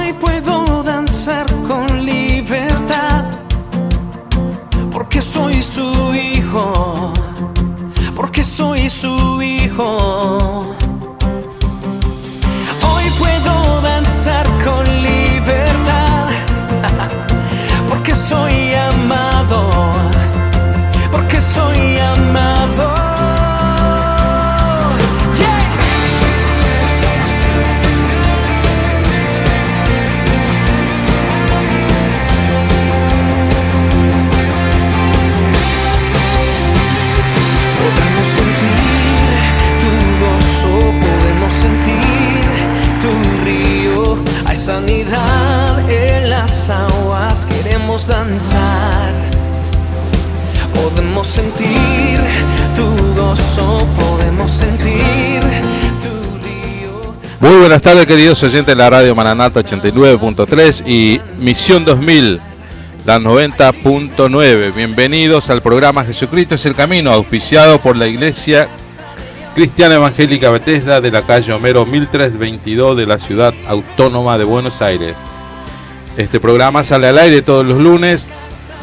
Hoy puedo danzar con libertad, porque soy su hijo, porque soy su hijo. Hoy puedo danzar con libertad, porque soy amado, porque soy amado. Sanidad en las aguas, queremos danzar. Podemos sentir tu gozo, podemos sentir tu río. Muy buenas tardes, queridos oyentes de la radio Maranata 89.3 y Misión 2000, la 90.9. Bienvenidos al programa Jesucristo es el Camino, auspiciado por la Iglesia Cristiana Evangélica Bethesda de la calle Homero 1322 de la Ciudad Autónoma de Buenos Aires. Este programa sale al aire todos los lunes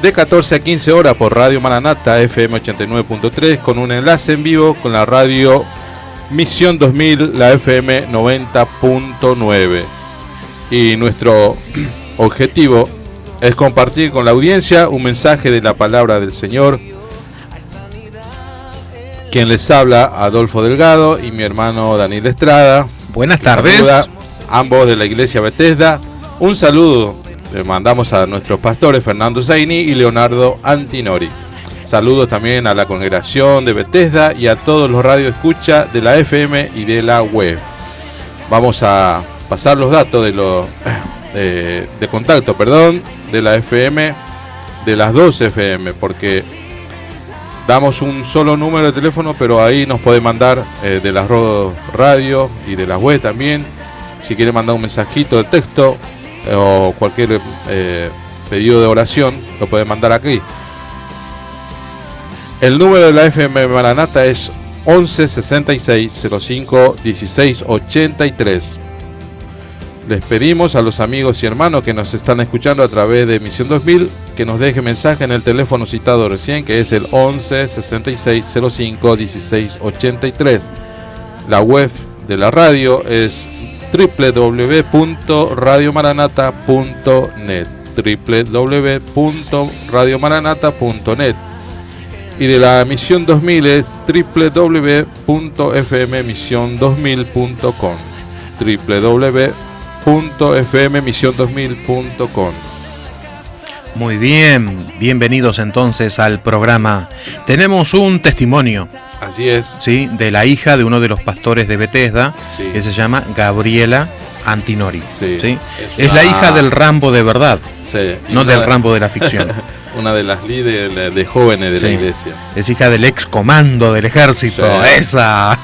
de 14 a 15 horas por Radio Maranata FM 89.3 con un enlace en vivo con la radio Misión 2000, la FM 90.9. Y nuestro objetivo es compartir con la audiencia un mensaje de la palabra del Señor. Quien les habla, Adolfo Delgado, y mi hermano Daniel Estrada. Buenas tardes. Ambos de la Iglesia Bethesda. Un saludo le mandamos a nuestros pastores Fernando Zaini y Leonardo Antinori. Saludos también a la congregación de Bethesda y a todos los radioescuchas de la FM y de la web. Vamos a pasar los datos de contacto, de la FM, de las dos FM, porque damos un solo número de teléfono, pero ahí nos puede mandar de las radio y de la web también. Si quiere mandar un mensajito de texto o cualquier pedido de oración, lo puede mandar aquí. El número de la FM Maranata es 11 66 05 16 83. Les pedimos a los amigos y hermanos que nos están escuchando a través de Misión 2000 que nos deje mensaje en el teléfono citado recién, que es el 11 66 05 16 83. La web de la radio es www.radiomaranata.net, www.radiomaranata.net. Y de la Misión 2000 es www.fmmision2000.com, www.fmmision2000.com. Muy bien, bienvenidos entonces al programa. Tenemos un testimonio. Así es. Sí, de la hija de uno de los pastores de Bethesda, sí, que se llama Gabriela Antinori. Sí. ¿Sí? Es la hija del Rambo de verdad, sí, no del Rambo de la ficción. Una de las líderes de jóvenes de la iglesia. Es hija del ex comando del ejército, sí. Esa.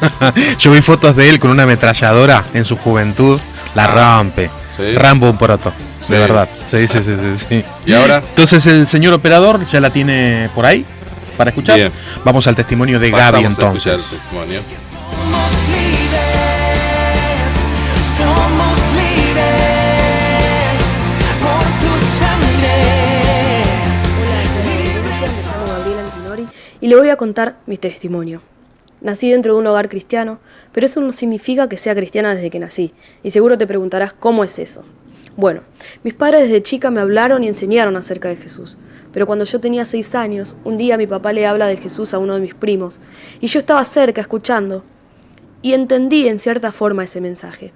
Yo vi fotos de él con una ametralladora en su juventud, la rompe. Sí. Rambo un poroto, sí, de verdad. Sí. ¿Y ahora? Entonces el señor operador ya la tiene por ahí para escuchar. Bien. Vamos al testimonio de Gaby entonces. A escuchar el testimonio. Y le voy a contar mi testimonio. Nací dentro de un hogar cristiano, pero eso no significa que sea cristiana desde que nací. Y seguro te preguntarás, ¿cómo es eso? Bueno, mis padres desde chica me hablaron y enseñaron acerca de Jesús. Pero cuando yo tenía 6 años, un día mi papá le habla de Jesús a uno de mis primos. Y yo estaba cerca escuchando. Y entendí en cierta forma ese mensaje.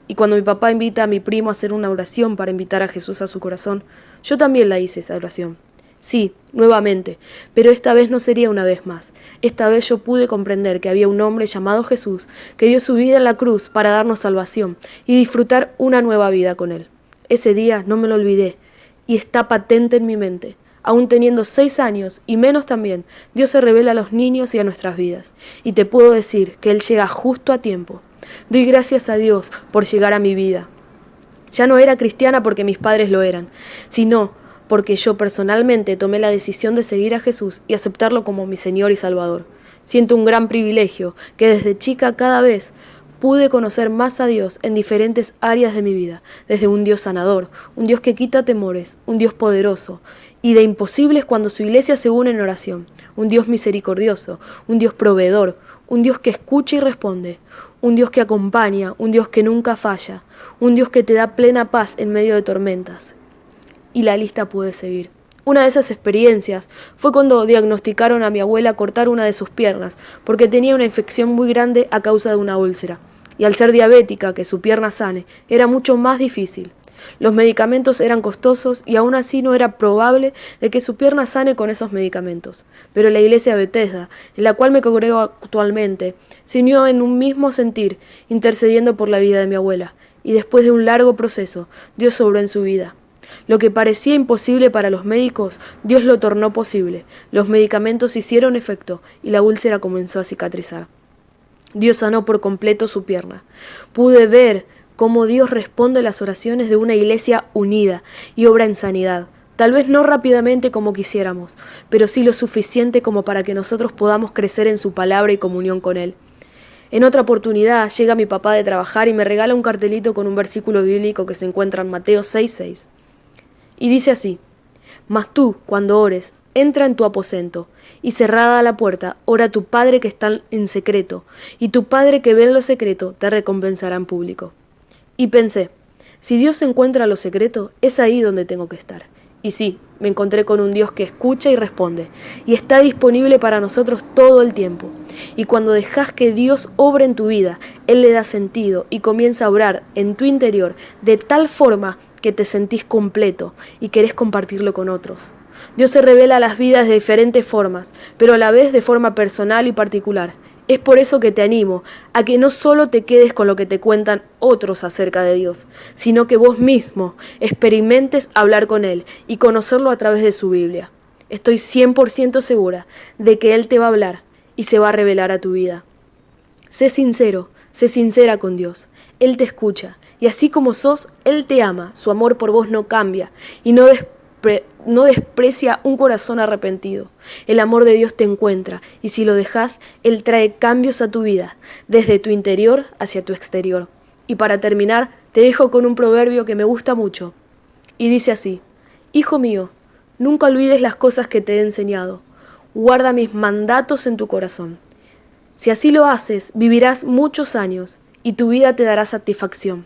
Y cuando mi papá invita a mi primo a hacer una oración para invitar a Jesús a su corazón, yo también la hice esa oración. Sí, nuevamente, pero esta vez no sería una vez más. Esta vez yo pude comprender que había un hombre llamado Jesús que dio su vida en la cruz para darnos salvación y disfrutar una nueva vida con él. Ese día no me lo olvidé y está patente en mi mente. Aún teniendo 6 años y menos también, Dios se revela a los niños y a nuestras vidas. Y te puedo decir que Él llega justo a tiempo. Doy gracias a Dios por llegar a mi vida. Ya no era cristiana porque mis padres lo eran, sino porque yo personalmente tomé la decisión de seguir a Jesús y aceptarlo como mi Señor y Salvador. Siento un gran privilegio que desde chica cada vez pude conocer más a Dios en diferentes áreas de mi vida, desde un Dios sanador, un Dios que quita temores, un Dios poderoso, y de imposibles cuando su iglesia se une en oración, un Dios misericordioso, un Dios proveedor, un Dios que escucha y responde, un Dios que acompaña, un Dios que nunca falla, un Dios que te da plena paz en medio de tormentas. Y la lista puede seguir. Una de esas experiencias fue cuando diagnosticaron a mi abuela cortar una de sus piernas porque tenía una infección muy grande a causa de una úlcera. Y al ser diabética, que su pierna sane, era mucho más difícil. Los medicamentos eran costosos y aún así no era probable de que su pierna sane con esos medicamentos. Pero la iglesia Bethesda, en la cual me congrego actualmente, se unió en un mismo sentir, intercediendo por la vida de mi abuela. Y después de un largo proceso, Dios obró en su vida. Lo que parecía imposible para los médicos, Dios lo tornó posible. Los medicamentos hicieron efecto y la úlcera comenzó a cicatrizar. Dios sanó por completo su pierna. Pude ver cómo Dios responde a las oraciones de una iglesia unida y obra en sanidad. Tal vez no rápidamente como quisiéramos, pero sí lo suficiente como para que nosotros podamos crecer en su palabra y comunión con Él. En otra oportunidad llega mi papá de trabajar y me regala un cartelito con un versículo bíblico que se encuentra en Mateo 6:6. Y dice así: Mas tú, cuando ores, entra en tu aposento, y cerrada la puerta, ora a tu Padre que está en secreto, y tu Padre que ve en lo secreto te recompensará en público. Y pensé, si Dios encuentra lo secreto, es ahí donde tengo que estar. Y sí, me encontré con un Dios que escucha y responde, y está disponible para nosotros todo el tiempo. Y cuando dejas que Dios obre en tu vida, Él le da sentido y comienza a obrar en tu interior de tal forma que te sentís completo y querés compartirlo con otros. Dios se revela a las vidas de diferentes formas, pero a la vez de forma personal y particular. Es por eso que te animo a que no solo te quedes con lo que te cuentan otros acerca de Dios, sino que vos mismo experimentes hablar con Él y conocerlo a través de su Biblia. Estoy 100% segura de que Él te va a hablar y se va a revelar a tu vida. Sé sincero, sé sincera con Dios. Él te escucha y así como sos, Él te ama. Su amor por vos no cambia y no desprecia un corazón arrepentido. El amor de Dios te encuentra y si lo dejas, Él trae cambios a tu vida, desde tu interior hacia tu exterior. Y para terminar, te dejo con un proverbio que me gusta mucho. Y dice así: Hijo mío, nunca olvides las cosas que te he enseñado. Guarda mis mandatos en tu corazón. Si así lo haces, vivirás muchos años y tu vida te dará satisfacción.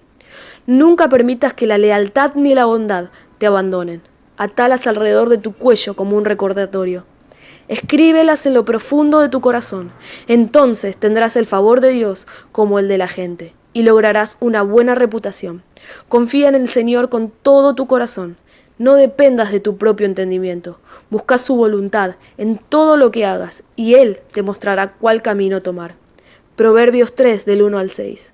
Nunca permitas que la lealtad ni la bondad te abandonen. Atalas alrededor de tu cuello como un recordatorio. Escríbelas en lo profundo de tu corazón. Entonces tendrás el favor de Dios como el de la gente y lograrás una buena reputación. Confía en el Señor con todo tu corazón. No dependas de tu propio entendimiento. Busca su voluntad en todo lo que hagas y Él te mostrará cuál camino tomar. Proverbios 3 del 1 al 6.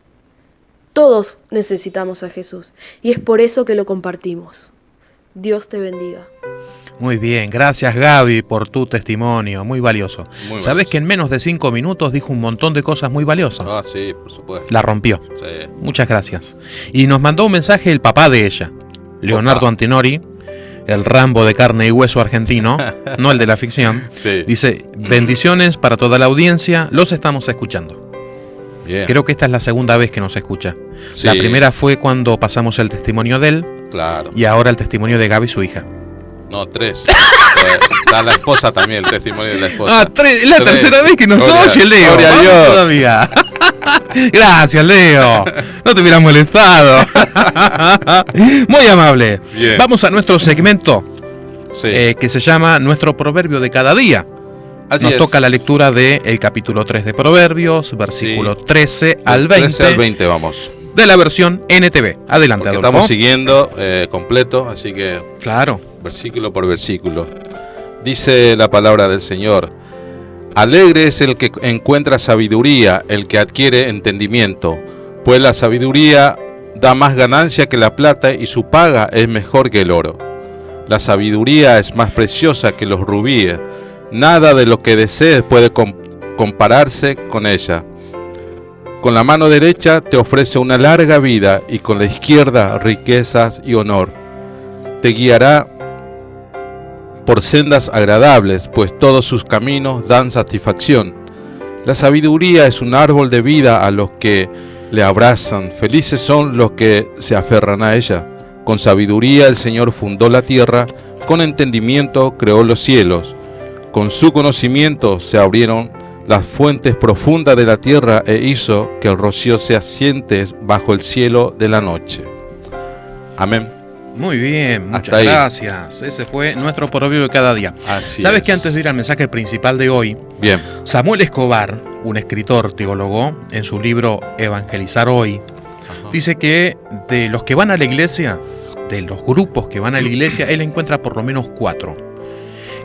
Todos necesitamos a Jesús y es por eso que lo compartimos. Dios te bendiga. Muy bien, gracias Gaby por tu testimonio, muy valioso. Sabes que en menos de 5 minutos dijo un montón de cosas muy valiosas. Ah, sí, por supuesto. La rompió. Sí. Muchas gracias. Y nos mandó un mensaje el papá de ella, Leonardo Antinori, el Rambo de carne y hueso argentino, no el de la ficción. Sí. Dice: bendiciones para toda la audiencia, los estamos escuchando. Bien. Creo que esta es la segunda vez que nos escucha. Sí. La primera fue cuando pasamos el testimonio de él. Claro. Y ahora el testimonio de Gaby, su hija. No, 3. Está la esposa también, el testimonio de la esposa. Ah, 3. Es la tercera vez que nos oye el Leo. Gloria a Vamos Dios. todavía. Gracias, Leo. No te hubiera molestado. Muy amable. Bien. Vamos a nuestro segmento Sí. que se llama Nuestro Proverbio de cada día. Así Nos es. toca la lectura del capítulo 3 de Proverbios, versículo Sí. 13 al 20, 13 al 20 vamos. de la versión NTV. Adelante, Porque Adolfo. estamos siguiendo completo, así que Claro. versículo por versículo. Dice la palabra del Señor: Alegre es el que encuentra sabiduría, el que adquiere entendimiento, pues la sabiduría da más ganancia que la plata y su paga es mejor que el oro. La sabiduría es más preciosa que los rubíes, nada de lo que desees puede compararse con ella. Con la mano derecha te ofrece una larga vida y con la izquierda riquezas y honor. Te guiará por sendas agradables, pues todos sus caminos dan satisfacción. La sabiduría es un árbol de vida a los que le abrazan. Felices son los que se aferran a ella. Con sabiduría el Señor fundó la tierra, con entendimiento creó los cielos. Con su conocimiento se abrieron las fuentes profundas de la tierra e hizo que el rocío se asiente bajo el cielo de la noche. Amén. Muy bien, Hasta muchas ahí. gracias. Ese fue nuestro proverbio de cada día. Así ¿Sabes es. que antes de ir al mensaje principal de hoy, Bien. Samuel Escobar, un escritor teólogo, en su libro Evangelizar Hoy, dice que de los que van a la iglesia, de los grupos que van a la iglesia, él encuentra por lo menos 4.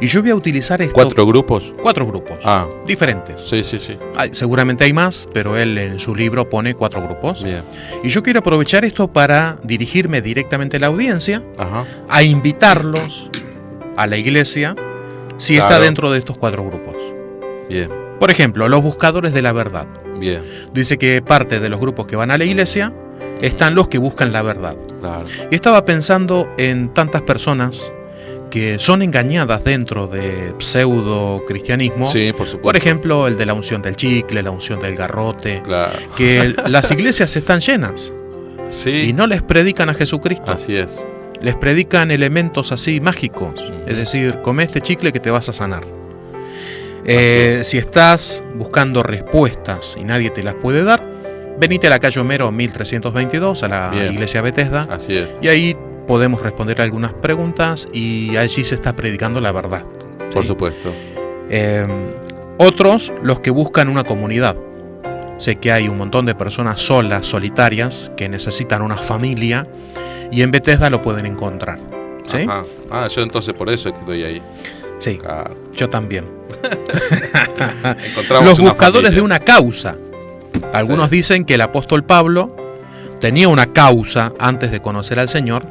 Y yo voy a utilizar esto. 4 grupos. 4 grupos. Ah. Diferentes. Sí, sí, sí. Seguramente hay más, pero él en su libro pone 4 grupos. Bien. Y yo quiero aprovechar esto para dirigirme directamente a la audiencia, Ajá. a invitarlos a la iglesia si está Claro. dentro de estos 4 grupos. Bien. Por ejemplo, los buscadores de la verdad. Bien. Dice que parte de los grupos que van a la iglesia están los que buscan la verdad. Claro. Y estaba pensando en tantas personas que son engañadas dentro de pseudo cristianismo. Sí, por supuesto. Por ejemplo, el de la unción del chicle, la unción del garrote. Claro. Que las iglesias están llenas Sí. y no les predican a Jesucristo. Así es. Les predican elementos así mágicos. Es decir, come este chicle que te vas a sanar. Si estás buscando respuestas y nadie te las puede dar, venite a la calle Homero 1322, a la Bien. iglesia Bethesda, Así es. y ahí podemos responder algunas preguntas y allí se está predicando la verdad. Por ¿sí? supuesto. Otros, los que buscan una comunidad. Sé que hay un montón de personas solas, solitarias, que necesitan una familia y en Bethesda lo pueden encontrar. ¿Sí? Ajá. Ah, yo entonces por eso es que estoy ahí. Sí, Claro. yo también. Encontramos Los una buscadores familia. de una causa. Algunos Sí. dicen que el apóstol Pablo tenía una causa antes de conocer al Señor,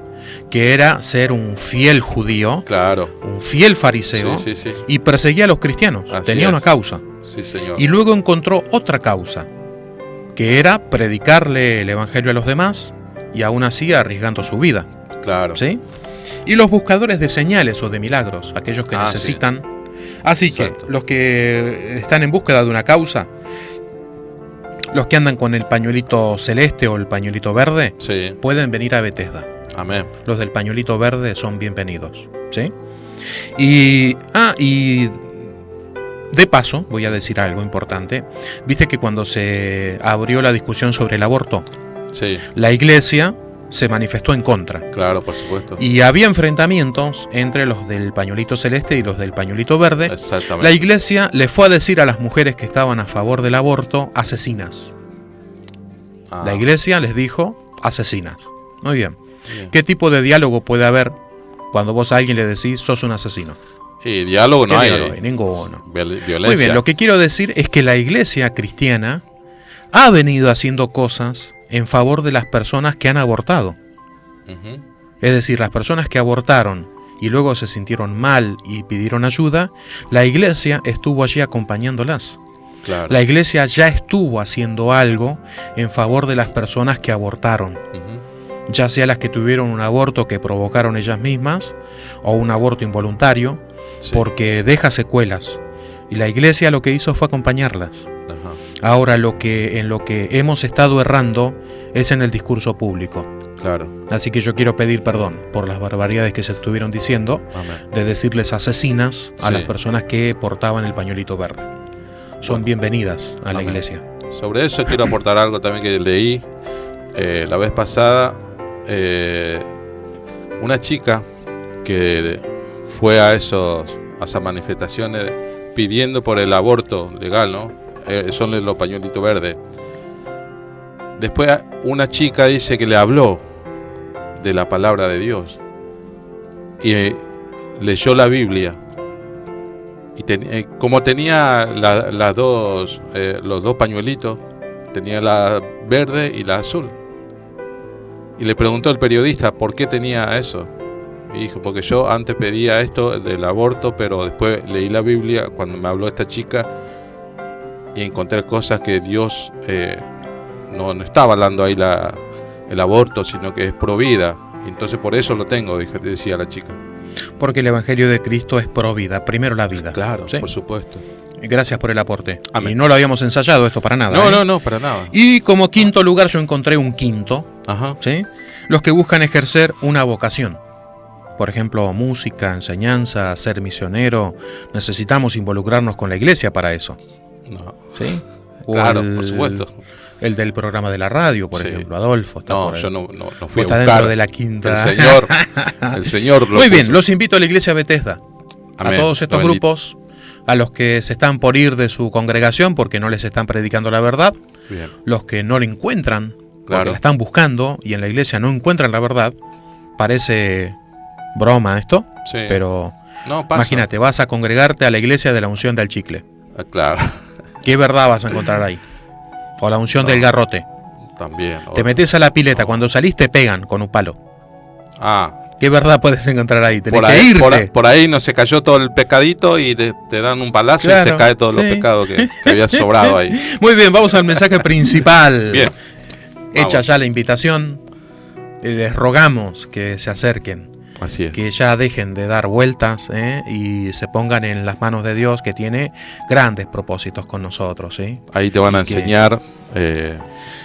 que era ser un fiel judío, Claro. un fiel fariseo, Sí, sí, sí. y perseguía a los cristianos. Así Tenía una es. causa. Sí, señor. Y luego encontró otra causa, que era predicarle el evangelio a los demás y aún así arriesgando su vida. Claro. ¿Sí? Y los buscadores de señales o de milagros, aquellos que Ah, necesitan. Así Exacto. que los que están en búsqueda de una causa, los que andan con el pañuelito celeste o el pañuelito verde, Sí. pueden venir a Bethesda. Amén. Los del pañuelito verde son bienvenidos. ¿Sí? Y de paso, voy a decir algo importante. Viste que cuando se abrió la discusión sobre el aborto, Sí. la iglesia se manifestó en contra. Claro, por supuesto. Y había enfrentamientos entre los del pañuelito celeste y los del pañuelito verde. Exactamente. La iglesia le fue a decir a las mujeres que estaban a favor del aborto, asesinas. Ah, La iglesia les dijo, asesinas. Muy bien. bien. ¿Qué tipo de diálogo puede haber cuando vos a alguien le decís, sos un asesino? Y diálogo no ¿Qué hay. diálogo hay? Ninguno. Violencia. Muy bien, lo que quiero decir es que la iglesia cristiana ha venido haciendo cosas en favor de las personas que han abortado. Ujú. Es decir, las personas que abortaron y luego se sintieron mal y pidieron ayuda, la iglesia estuvo allí acompañándolas. Claro. La iglesia ya estuvo haciendo algo en favor de las personas que abortaron, Ujú. ya sea las que tuvieron un aborto que provocaron ellas mismas o un aborto involuntario, Sí. porque deja secuelas. Y la iglesia lo que hizo fue acompañarlas. Ajá. Ahora en lo que hemos estado errando es en el discurso público. Claro. Así que yo quiero pedir perdón por las barbaridades que se estuvieron diciendo, Amén. de decirles asesinas a Sí. las personas que portaban el pañuelito verde. Son Bueno. bienvenidas a la Amén. iglesia. Sobre eso quiero aportar algo también que leí la vez pasada. Una chica que fue a esas manifestaciones pidiendo por el aborto legal, ¿no? Son los pañuelitos verdes. Después una chica dice que le habló de la palabra de Dios y leyó la Biblia. Y como tenía los dos pañuelitos, tenía la verde y la azul. Y le preguntó el periodista por qué tenía eso. Y dijo, porque yo antes pedía esto del aborto, pero después leí la Biblia cuando me habló esta chica y encontré cosas que Dios no estaba hablando ahí el aborto, sino que es pro vida. Y entonces por eso lo tengo, decía la chica. Porque el Evangelio de Cristo es pro vida, primero la vida. Claro, ¿sí? por supuesto. Gracias por el aporte. Amén. Y no lo habíamos ensayado esto para nada. No, para nada. Y como quinto lugar yo encontré un quinto, Ajá. ¿sí? Los que buscan ejercer una vocación. Por ejemplo, música, enseñanza, ser misionero. Necesitamos involucrarnos con la iglesia para eso. No. ¿Sí? O Claro, por supuesto. El del programa de la radio, por Sí. ejemplo, Adolfo. Está No, por yo ahí. no Vos fui a estás buscar. dentro de la quinta. El Señor lo Muy bien, puso. los invito a la iglesia Bethesda. Amén. A todos estos Lo bendito. grupos, a los que se están por ir de su congregación porque no les están predicando la verdad, Bien. los que no la encuentran, porque Claro. la están buscando y en la iglesia no encuentran la verdad. Parece broma esto, Sí. pero No, pasa. imagínate, vas a congregarte a la iglesia de la unción del chicle. Ah, claro. ¿Qué verdad vas a encontrar ahí? O la unción No. del garrote. También. Te metes a la pileta, cuando salís te pegan con un palo. Ah, ¿Qué verdad puedes encontrar ahí? Tenés por que ahí, irte. por ahí no se cayó todo el pecadito y te dan un palazo y Claro, se cae todos los sí. pecados que había sobrado ahí. Muy bien, vamos al mensaje principal. Bien. Hecha Vamos. ya la invitación, les rogamos que se acerquen, Así es. que ya dejen de dar vueltas y se pongan en las manos de Dios, que tiene grandes propósitos con nosotros. ¿Sí? Ahí te van a Y que- enseñar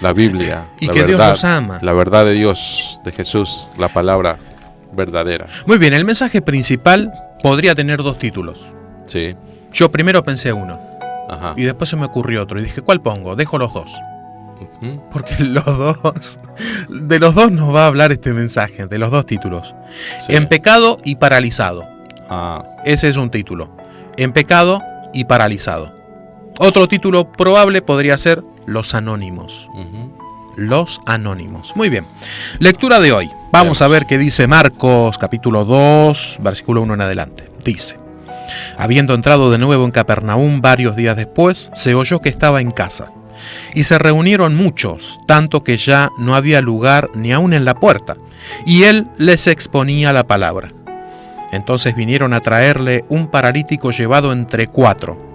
la Biblia. Y la que Dios verdad, los ama. La verdad de Dios, de Jesús, la palabra verdadera. Muy bien, el mensaje principal podría tener dos títulos. Sí. Yo primero pensé uno Ajá. y después se me ocurrió otro y dije, ¿cuál pongo? Dejo los dos. Ujú. Porque de los dos nos va a hablar este mensaje, de los dos títulos. Sí. En pecado y paralizado. Ah, Ese es un título. En pecado y paralizado. Otro título probable podría ser Los Anónimos. ujú. Los Anónimos. Muy bien. Lectura de hoy. Vamos Veamos. a ver qué dice Marcos, capítulo 2, versículo 1 en adelante. Dice: Habiendo entrado de nuevo en Capernaum varios días después, se oyó que estaba en casa. Y se reunieron muchos, tanto que ya no había lugar ni aun en la puerta, y él les exponía la palabra. Entonces vinieron a traerle un paralítico llevado entre 4.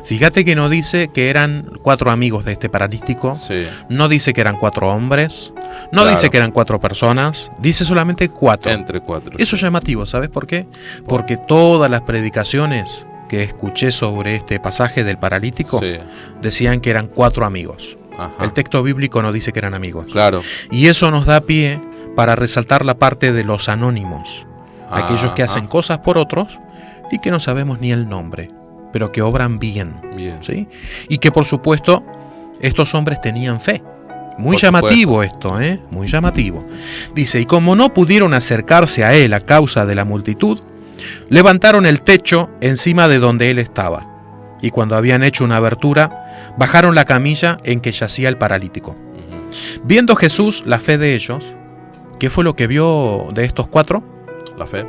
Fíjate que no dice que eran 4 amigos de este paralítico, Sí. no dice que eran 4 hombres, no Claro. dice que eran 4 personas, dice solamente 4. Entre 4. Eso es llamativo, ¿sabes por qué? Porque todas las predicaciones que escuché sobre este pasaje del paralítico Sí. decían que eran 4 amigos. Ajá. El texto bíblico no dice que eran amigos. Claro. Y eso nos da pie para resaltar la parte de los anónimos, aquellos que Ajá. hacen cosas por otros y que no sabemos ni el nombre, pero que obran bien, Bien. ¿sí? Y que por supuesto estos hombres tenían fe. Muy Por llamativo esto, muy llamativo. Dice, y como no pudieron acercarse a él a causa de la multitud, levantaron el techo encima de donde él estaba, y cuando habían hecho una abertura, bajaron la camilla en que yacía el paralítico. Ujú. Viendo Jesús la fe de ellos, ¿qué fue lo que vio de estos 4? La fe.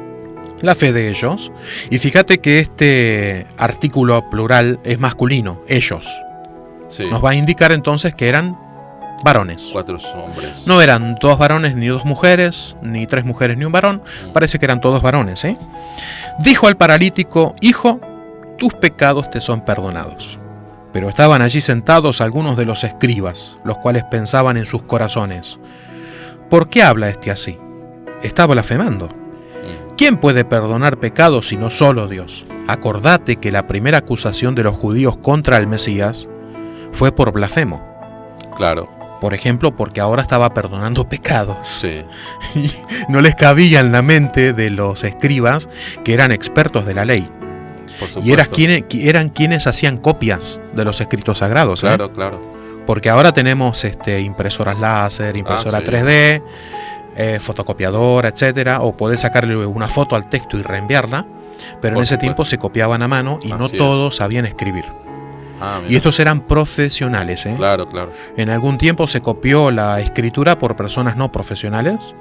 La fe de ellos. Y fíjate que este artículo plural es masculino, ellos. Sí. Nos va a indicar entonces que eran varones. 4 hombres. No eran 2 varones ni 2 mujeres, ni 3 mujeres ni un varón. Parece que eran todos varones. Dijo al paralítico, hijo, tus pecados te son perdonados. Pero estaban allí sentados algunos de los escribas, los cuales pensaban en sus corazones, ¿por qué habla este así? Está blasfemando. ¿Quién puede perdonar pecados sino solo Dios? Acordate que la primera acusación de los judíos contra el Mesías fue por blasfemo. Claro. Por ejemplo, porque ahora estaba perdonando pecados. Sí. Y no les cabía en la mente de los escribas, que eran expertos de la ley. Por supuesto. Y eran quienes hacían copias de los escritos sagrados. Claro, claro. Porque ahora tenemos impresoras láser, impresora sí. 3D, fotocopiadora, etcétera, o podés sacarle una foto al texto y reenviarla, pero Por en ese supuesto. tiempo se copiaban a mano y no Así es. todos sabían escribir. Ah, mira. Y estos eran profesionales. Claro, claro. En algún tiempo se copió la escritura por personas no profesionales,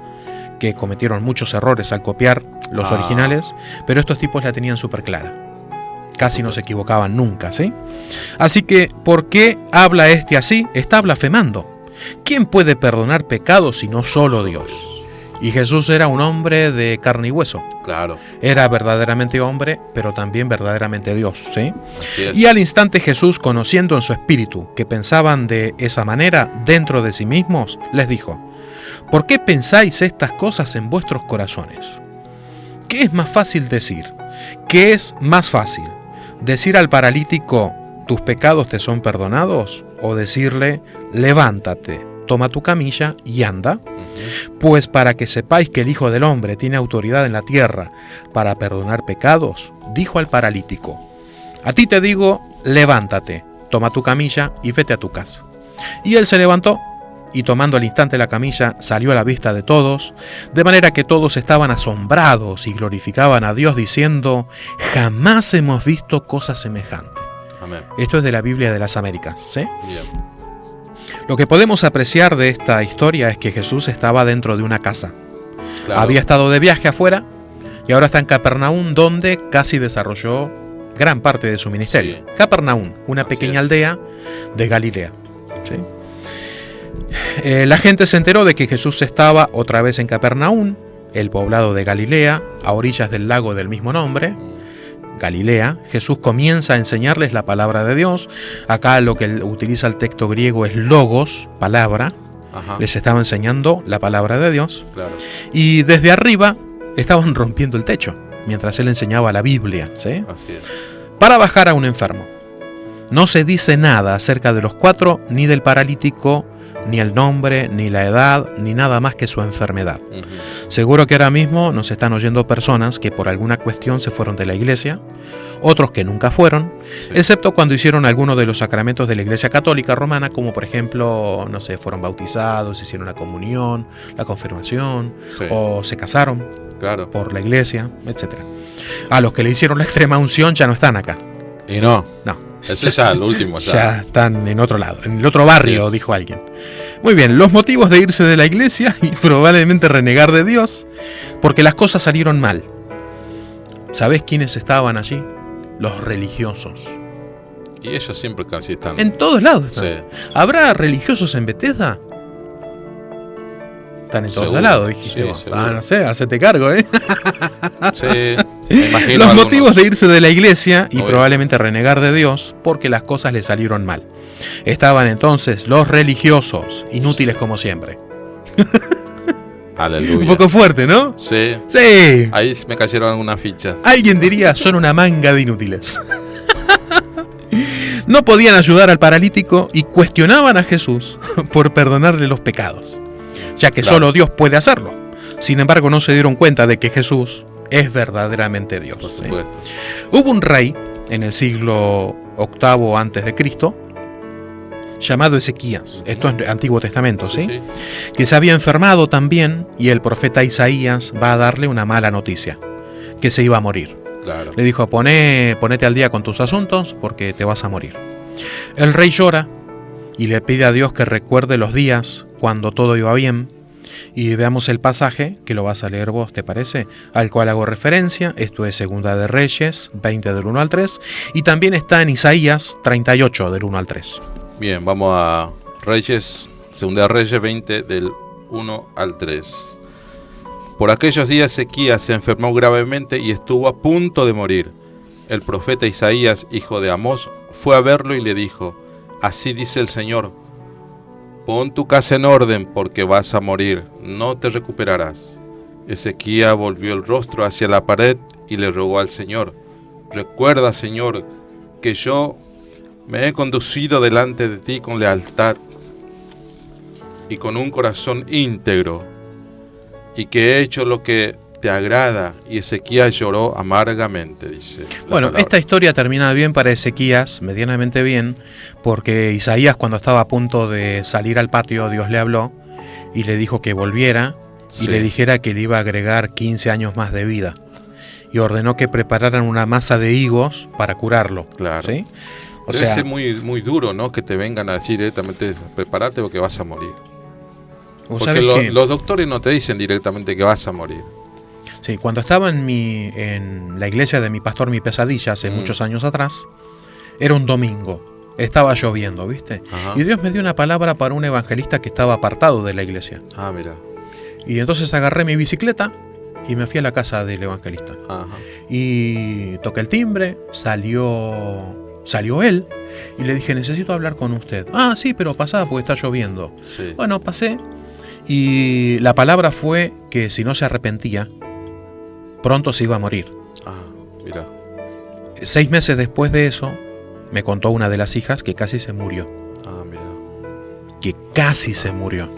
que cometieron muchos errores al copiar los Ah. originales, pero estos tipos la tenían súper clara. Casi no se equivocaban nunca, ¿sí? Así que, ¿por qué habla este así? Está blasfemando. ¿Quién puede perdonar pecados sino solo Dios? Y Jesús era un hombre de carne y hueso. Claro. Era verdaderamente hombre, pero también verdaderamente Dios, ¿sí? Así es. Y al instante Jesús, conociendo en su espíritu que pensaban de esa manera dentro de sí mismos, les dijo, ¿por qué pensáis estas cosas en vuestros corazones? ¿qué es más fácil decir? ¿Qué es más fácil? ¿Decir al paralítico, tus pecados te son perdonados? ¿O decirle, levántate, toma tu camilla y anda? Pues para que sepáis que el Hijo del Hombre tiene autoridad en la tierra para perdonar pecados, dijo al paralítico, a ti te digo, levántate, toma tu camilla y vete a tu casa. Y él se levantó, y tomando al instante la camilla, salió a la vista de todos, de manera que todos estaban asombrados y glorificaban a Dios diciendo, jamás hemos visto cosa semejante. Amén. Esto es de la Biblia de las Américas, ¿sí? Bien. Lo que podemos apreciar de esta historia es que Jesús estaba dentro de una casa. Claro. Había estado de viaje afuera y ahora está en Capernaum, donde casi desarrolló gran parte de su ministerio. Sí. Capernaum, una Así pequeña es. aldea de Galilea, ¿sí? La gente se enteró de que Jesús estaba otra vez en Capernaum, el poblado de Galilea, a orillas del lago del mismo nombre, Galilea. Jesús comienza a enseñarles la palabra de Dios. Acá lo que utiliza el texto griego es logos, palabra. Ajá. Les estaba enseñando la palabra de Dios. Claro. Y desde arriba estaban rompiendo el techo, mientras él enseñaba la Biblia, ¿sí? Así es. Para bajar a un enfermo. No se dice nada acerca de los cuatro, ni del paralítico, ni el nombre, ni la edad, ni nada más que su enfermedad. Seguro que ahora mismo nos están oyendo personas que por alguna cuestión se fueron de la iglesia, otros que nunca fueron, Sí. excepto cuando hicieron alguno de los sacramentos de la Iglesia Católica Romana, como por ejemplo, no sé, fueron bautizados, hicieron la comunión, la confirmación, Sí. o se casaron Claro. por la iglesia, etc. A los que le hicieron la extrema unción ya no están acá. Y no. No. Eso ya es lo último. Ya están en otro lado, en el otro barrio, Yes. dijo alguien. Muy bien, los motivos de irse de la iglesia y probablemente renegar de Dios, porque las cosas salieron mal. ¿Sabés quiénes estaban allí? Los religiosos. Y ellos siempre casi están. En todos lados están. Sí. ¿Habrá religiosos en Bethesda? Están en todos Seguro. lados, dijiste Sí, vos. seguro. No sé, hacete cargo, ¿eh? Sí. Me imagino Los algunos. motivos de irse de la iglesia y Obvio. probablemente renegar de Dios porque las cosas le salieron mal. Estaban entonces los religiosos, inútiles como siempre. Aleluya. Un poco fuerte, ¿no? Sí. Sí. Ahí me cayeron algunas fichas. Alguien diría, son una manga de inútiles. No podían ayudar al paralítico y cuestionaban a Jesús por perdonarle los pecados, ya que Claro. solo Dios puede hacerlo. Sin embargo, no se dieron cuenta de que Jesús es verdaderamente Dios. Por ¿sí? supuesto. Hubo un rey en el siglo VIII antes de Cristo llamado Ezequías. Esto es Antiguo Testamento, ¿sí? Sí. Que se había enfermado también y el profeta Isaías va a darle una mala noticia, que se iba a morir. Claro. Le dijo, ponete al día con tus asuntos porque te vas a morir. El rey llora y le pide a Dios que recuerde los días cuando todo iba bien. Y veamos el pasaje, que lo vas a leer vos, ¿te parece? Al cual hago referencia. Esto es Segunda de Reyes 20 del 1 al 3. Y también está en Isaías 38 del 1 al 3. Bien, vamos a Reyes, Segunda de Reyes 20 del 1 al 3. Por aquellos días Ezequías se enfermó gravemente y estuvo a punto de morir. El profeta Isaías, hijo de Amós, fue a verlo y le dijo, así dice el Señor, pon tu casa en orden porque vas a morir, no te recuperarás. Ezequías volvió el rostro hacia la pared y le rogó al Señor, recuerda, Señor, que yo me he conducido delante de ti con lealtad y con un corazón íntegro, y que he hecho lo que te agrada. Y Ezequías lloró amargamente, dice la Bueno, palabra. esta historia termina bien para Ezequías, medianamente bien, porque Isaías, cuando estaba a punto de salir al patio, Dios le habló y le dijo que volviera y Sí. le dijera que le iba a agregar 15 años más de vida. Y ordenó que prepararan una masa de higos para curarlo. Claro. ¿Sí? O Debe sea, ser muy, muy duro, ¿no? Que te vengan a decir directamente, prepárate o que vas a morir. vos Porque sabés que los doctores no te dicen directamente que vas a morir. sí, cuando estaba en la iglesia de mi pastor Mi Pesadilla hace muchos años atrás, era un domingo, estaba lloviendo, ¿viste? Ajá. Y Dios me dio una palabra para un evangelista que estaba apartado de la iglesia. Ah, mira. Y entonces agarré mi bicicleta y me fui a la casa del evangelista. Ajá. Y toqué el timbre, salió él y le dije, necesito hablar con usted. Ah, sí, pero pasá porque está lloviendo. Sí. Bueno, pasé y la palabra fue que si no se arrepentía, pronto se iba a morir. Ah, mira. 6 meses después de eso, me contó una de las hijas que casi se murió. Ah, mira. Que casi se murió.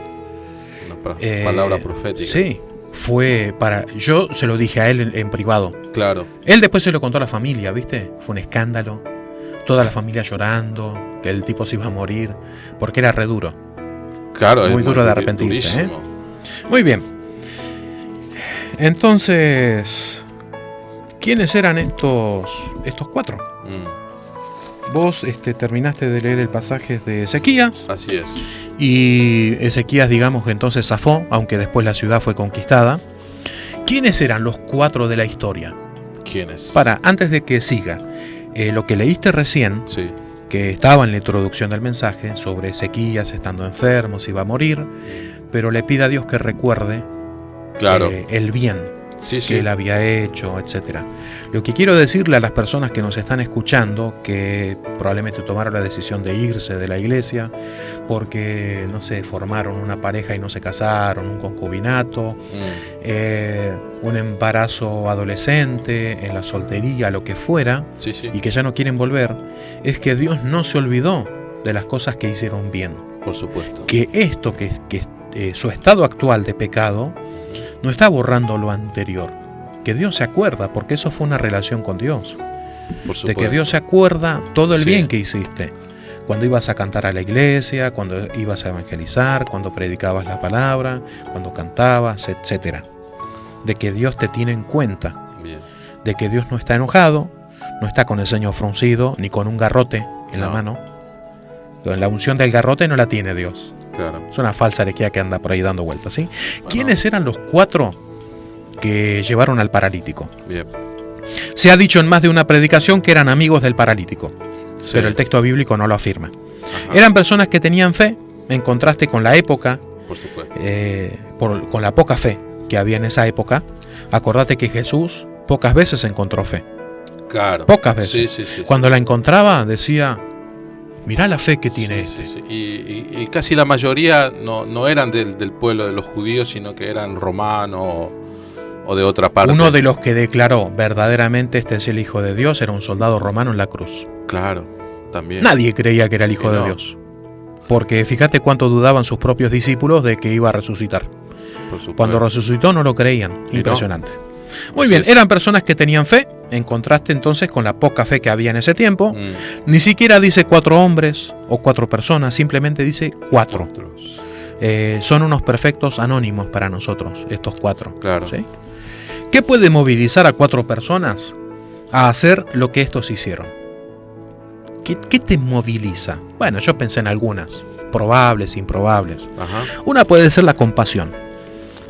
Una palabra profética. Sí, fue para... Yo se lo dije a él en privado. Claro. Él después se lo contó a la familia, ¿viste? Fue un escándalo. Toda la familia llorando, que el tipo se iba a morir, porque era re duro. Claro, Muy es duro de arrepentirse, durísimo. Muy bien. Entonces, ¿quiénes eran estos 4? Vos terminaste de leer el pasaje de Ezequías. Así es. Y Ezequías, digamos que entonces zafó, aunque después la ciudad fue conquistada. ¿Quiénes eran los 4 de la historia? ¿Quiénes? Antes de que siga, lo que leíste recién, Sí. que estaba en la introducción del mensaje, sobre Ezequías estando enfermo, se iba a morir, pero le pide a Dios que recuerde Claro. el bien Sí, sí. que él había hecho, etcétera. Lo que quiero decirle a las personas que nos están escuchando, que probablemente tomaron la decisión de irse de la iglesia porque, no sé, formaron una pareja y no se casaron, un concubinato, un embarazo adolescente, en la soltería, lo que fuera, Sí, sí. y que ya no quieren volver, es que Dios no se olvidó de las cosas que hicieron bien. Por supuesto. Que esto, que su estado actual de pecado, no está borrando lo anterior. Que Dios se acuerda, porque eso fue una relación con Dios. Por De supuesto. que Dios se acuerda todo el Sí. bien que hiciste. Cuando ibas a cantar a la iglesia, cuando ibas a evangelizar, cuando predicabas la palabra, cuando cantabas, etcétera. De que Dios te tiene en cuenta. Bien. De que Dios no está enojado, no está con el ceño fruncido, ni con un garrote en la No. mano. La unción del garrote no la tiene Dios. Claro. Es una falsa herejía que anda por ahí dando vueltas, ¿sí? Bueno. ¿Quiénes eran los 4 que llevaron al paralítico? Bien. Se ha dicho en más de una predicación que eran amigos del paralítico, Sí. pero el texto bíblico no lo afirma. Ajá. Eran personas que tenían fe, en contraste con la época, Por supuesto. con la poca fe que había en esa época. Acordate que Jesús pocas veces encontró fe. Claro. Pocas veces. Sí, sí, sí. Cuando la encontraba decía, mirá la fe que tiene Sí, este. sí, sí. Y casi la mayoría no eran del pueblo de los judíos, sino que eran romanos o de otra parte. Uno de los que declaró verdaderamente este es el Hijo de Dios era un soldado romano en la cruz. Claro, también. Nadie creía que era el Hijo Y de no. Dios. Porque fíjate cuánto dudaban sus propios discípulos de que iba a resucitar. Por supuesto. Cuando resucitó no lo creían. Y no. Impresionante. Muy Así bien, es. eran personas que tenían fe, en contraste entonces con la poca fe que había en ese tiempo. Ni siquiera dice 4 hombres o 4 personas, simplemente dice 4. Otros. Son unos perfectos anónimos para nosotros, estos 4. Claro. ¿Sí? ¿Qué puede movilizar a 4 personas a hacer lo que estos hicieron? ¿Qué te moviliza? Bueno, yo pensé en algunas, probables, improbables. Ajá. Una puede ser la compasión,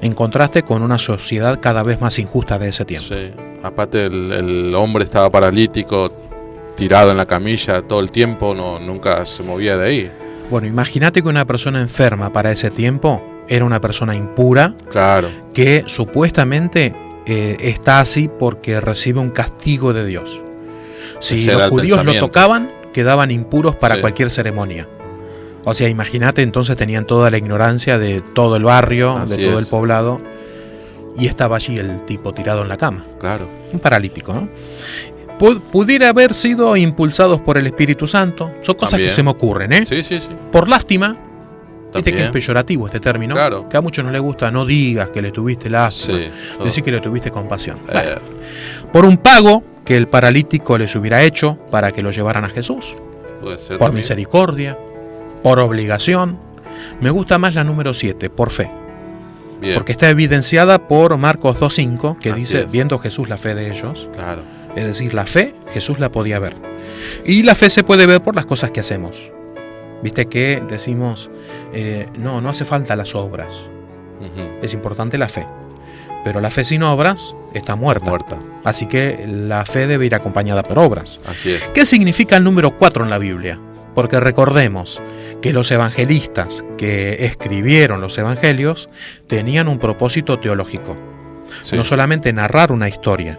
en contraste con una sociedad cada vez más injusta de ese tiempo. Sí. Aparte el hombre estaba paralítico, tirado en la camilla todo el tiempo, nunca se movía de ahí. Bueno, imagínate que una persona enferma para ese tiempo era una persona impura Claro. que supuestamente está así porque recibe un castigo de Dios. Si Ese era los el judíos lo pensamiento. tocaban, quedaban impuros para Sí. cualquier ceremonia. O sea, imagínate, entonces tenían toda la ignorancia de todo el barrio, Así de todo es. el poblado, y estaba allí el tipo tirado en la cama, Claro. un paralítico, ¿no? Pudiera haber sido impulsados por el Espíritu Santo, son cosas También. que se me ocurren, ¿eh? Sí, sí, sí. Por lástima, viste que es También. peyorativo este término, Claro. que a muchos no les gusta, no digas que le tuviste lástima, Sí. decir que le tuviste compasión. Bueno, Eh, por un pago que el paralítico les hubiera hecho para que lo llevaran a Jesús, puede ser por también. misericordia, por obligación. Me gusta más la número 7, por fe, Bien. porque está evidenciada por Marcos 2.5, que Así dice, es. viendo Jesús la fe de ellos, Claro. es decir, la fe, Jesús la podía ver. Y la fe se puede ver por las cosas que hacemos. Viste que decimos, no hace falta las obras, Ujú. es importante la fe. Pero la fe sin obras está muerta. Muerta. Así que la fe debe ir acompañada por obras. Así es. ¿Qué significa el número 4 en la Biblia? Porque recordemos que los evangelistas que escribieron los evangelios tenían un propósito teológico. Sí. No solamente narrar una historia.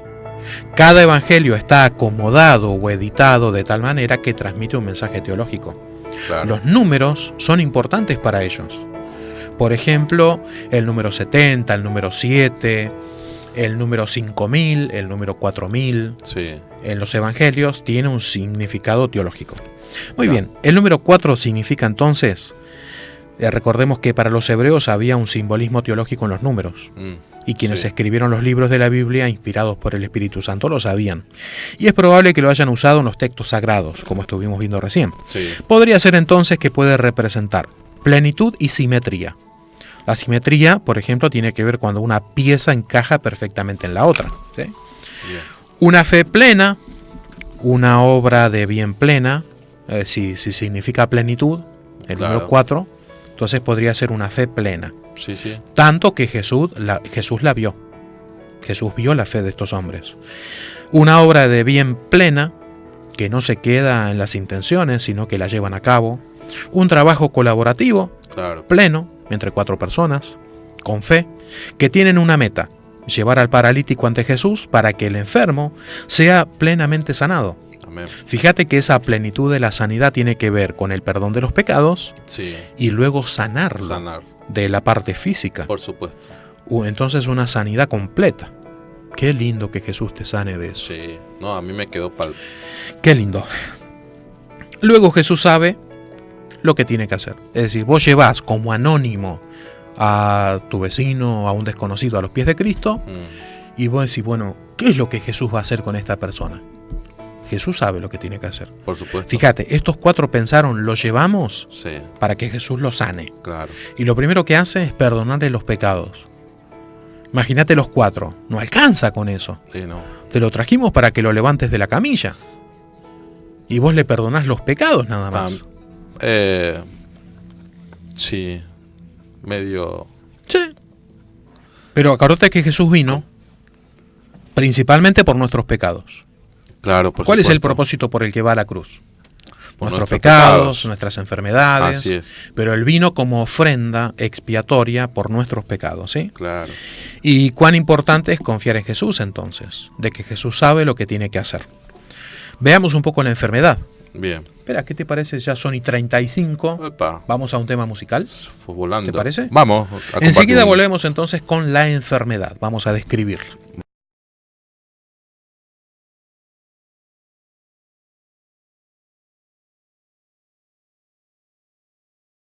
Cada evangelio está acomodado o editado de tal manera que transmite un mensaje teológico. Claro. Los números son importantes para ellos. Por ejemplo, el número 70, el número 7, el número 5000, el número 4000, Sí. en los evangelios tiene un significado teológico. Muy Claro. bien, el número 4 significa entonces, recordemos que para los hebreos había un simbolismo teológico en los números. Y quienes Sí. escribieron los libros de la Biblia, inspirados por el Espíritu Santo, lo sabían. Y es probable que lo hayan usado en los textos sagrados, como estuvimos viendo recién. Sí. Podría ser entonces que puede representar plenitud y simetría. La simetría, por ejemplo, tiene que ver cuando una pieza encaja perfectamente en la otra, ¿sí? Bien. Una fe plena, una obra de bien plena, si significa plenitud, el Claro. número 4, entonces podría ser una fe plena. Sí, sí. Tanto que Jesús la vio. Jesús vio la fe de estos hombres. Una obra de bien plena, que no se queda en las intenciones, sino que la llevan a cabo. Un trabajo colaborativo, Claro. pleno, entre 4 personas, con fe, que tienen una meta: llevar al paralítico ante Jesús para que el enfermo sea plenamente sanado. Amén. Fíjate que esa plenitud de la sanidad tiene que ver con el perdón de los pecados Sí. y luego sanarlo Sanar. de la parte física. Por supuesto. Entonces una sanidad completa. Qué lindo que Jesús te sane de eso. Sí. No, a mí me quedó pal. Qué lindo. Luego Jesús sabe lo que tiene que hacer. Es decir, vos llevás como anónimo a tu vecino, a un desconocido, a los pies de Cristo, y vos decís, bueno, ¿qué es lo que Jesús va a hacer con esta persona? Jesús sabe lo que tiene que hacer. Por supuesto. Fíjate, estos 4 pensaron, lo llevamos Sí. para que Jesús lo sane. Claro. Y lo primero que hace es perdonarle los pecados. Imagínate los 4, no alcanza con eso. Sí, no. Te lo trajimos para que lo levantes de la camilla. Y vos le perdonás los pecados nada más. Sí. Medio. Sí. Pero acuérdate que Jesús vino principalmente por nuestros pecados. Claro, por ¿Cuál es el supuesto. propósito por el que va a la cruz? Por Nuestros nuestros pecados, pecados. nuestras enfermedades. Así es. Pero Él vino como ofrenda expiatoria por nuestros pecados, ¿sí? Claro. Y cuán importante es confiar en Jesús entonces, de que Jesús sabe lo que tiene que hacer. Veamos un poco la enfermedad. Bien. Espera, ¿qué te parece? Ya son y 35. Epa. Vamos a un tema musical. Fue volando. ¿Te parece? Vamos. a Enseguida compartir un- volvemos entonces con la enfermedad. Vamos a describirla.